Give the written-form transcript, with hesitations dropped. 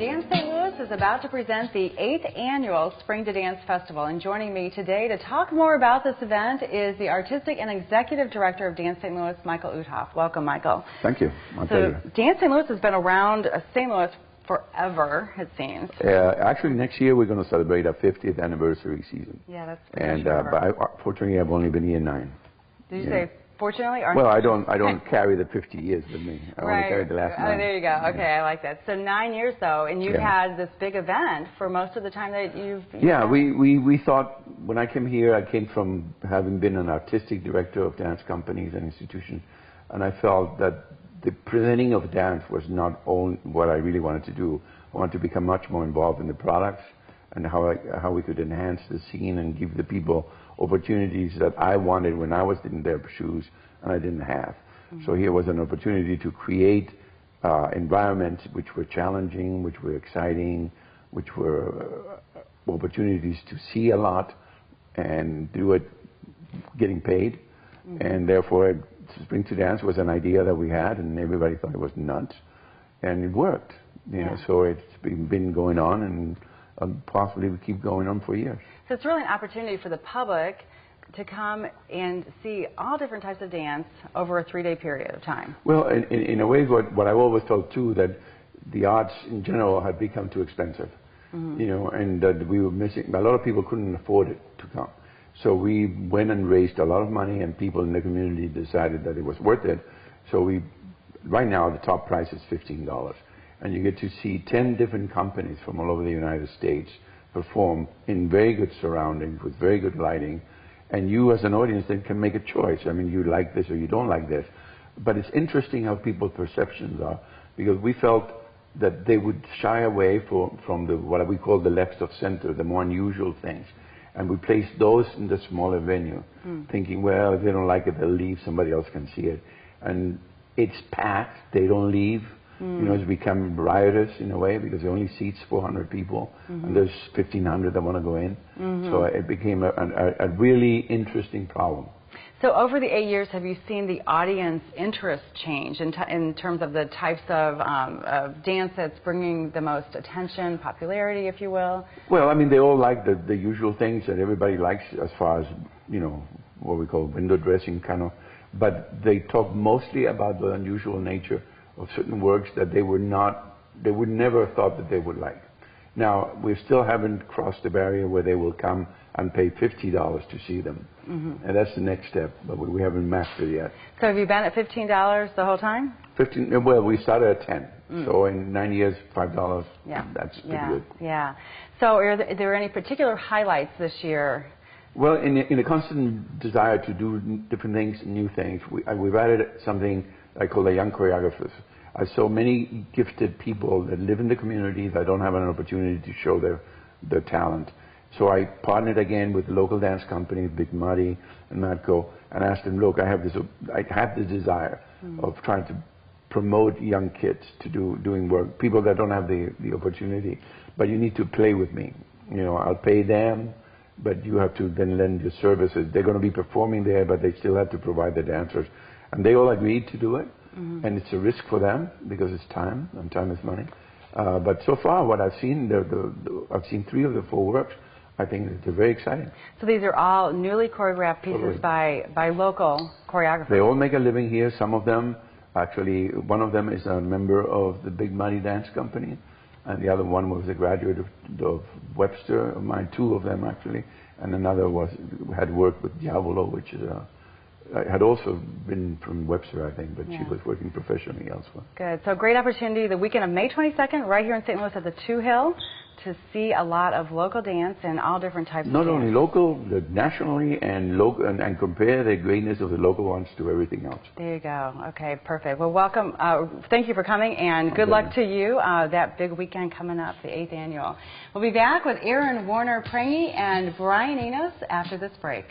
Dance St. Louis is about to present the 8th annual Spring to Dance Festival, and joining me today to talk more about this event is the Artistic and Executive Director of Dance St. Louis, Michael Uthoff. Welcome, Michael. Thank you. My pleasure. Dance St. Louis has been around St. Louis forever, it seems. Actually, next year we're going to celebrate our 50th anniversary season. Yeah, that's and but fortunately, I've only been here 9. Did you say fortunately? Or well, I don't carry the 50 years with me. I only carry the last 9. Oh, there you go. Okay, I like that. So 9 years though, and you've had this big event for most of the time that you've. Yeah, we thought when I came here, I came from having been an artistic director of dance companies and institutions, and I felt that the presenting of dance was not only what I really wanted to do. I wanted to become much more involved in the products and how we could enhance the scene and give the people opportunities that I wanted when I was in their shoes and I didn't have. So here was an opportunity to create environments which were challenging, which were exciting, which were opportunities to see a lot and do it getting paid. And therefore, Spring to Dance was an idea that we had, and everybody thought it was nuts, and it worked. You know, so it's been going on, and possibly we keep going on for years. So it's really an opportunity for the public to come and see all different types of dance over a 3-day period of time. Well, in a way, what I've always told too, that the arts in general had become too expensive. You know, and that we were missing. A lot of people couldn't afford it to come. So we went and raised a lot of money, and people in the community decided that it was worth it. So right now, the top price is $15. And you get to see 10 different companies from all over the United States perform in very good surroundings with very good lighting. And you as an audience then can make a choice. I mean, you like this or you don't like this. But it's interesting how people's perceptions are, because we felt that they would shy away from what we call the left of center, the more unusual things. And we placed those in the smaller venue, thinking, well, if they don't like it, they'll leave. Somebody else can see it. And it's packed. They don't leave. You know, it's become riotous in a way because it only seats 400 people, and there's 1,500 that want to go in. So it became a really interesting problem. So over the 8 years, have you seen the audience interest change in terms of the types of dance that's bringing the most attention, popularity, if you will? Well, I mean, they all like the usual things that everybody likes as far as, you know, what we call window dressing kind of, but they talk mostly about the unusual nature of certain works that they would never thought that they would like. Now, we still haven't crossed the barrier where they will come and pay $50 to see them. And that's the next step, but we haven't mastered yet. So have you been at $15 the whole time? Well, we started at 10. So in 9 years, $5, that's pretty good. Yeah. So are there any particular highlights this year? Well, in a constant desire to do different things, new things, we've added something I call the young choreographers. I saw many gifted people that live in the community that don't have an opportunity to show their talent. So I partnered again with the local dance company, Big Muddy and Matco, and asked them, look, I have this desire of trying to promote young kids to doing work, people that don't have the opportunity, but you need to play with me. You know, I'll pay them, but you have to then lend your services. They're going to be performing there, but they still have to provide the dancers. And they all agreed to do it. And it's a risk for them because it's time, and time is money. But so far, what I've seen, I've seen 3 of the 4 works. I think they're very exciting. So these are all newly choreographed pieces by local choreographers. They all make a living here. Some of them, actually, one of them is a member of the Big Muddy Dance Company, and the other one was a graduate of Webster. Of mine, 2 of them actually, and another had worked with Diavolo, which is had also been from Webster, I think, but she was working professionally elsewhere. Good. So great opportunity the weekend of May 22nd right here in St. Louis at the Touhill to see a lot of local dance and all different types of dance. Not only local, nationally, and compare the greatness of the local ones to everything else. There you go. Okay, perfect. Well, welcome. Thank you for coming, and good luck to you that big weekend coming up, the 8th annual. We'll be back with Erin, Warner, Prange, and Brian Enos after this break.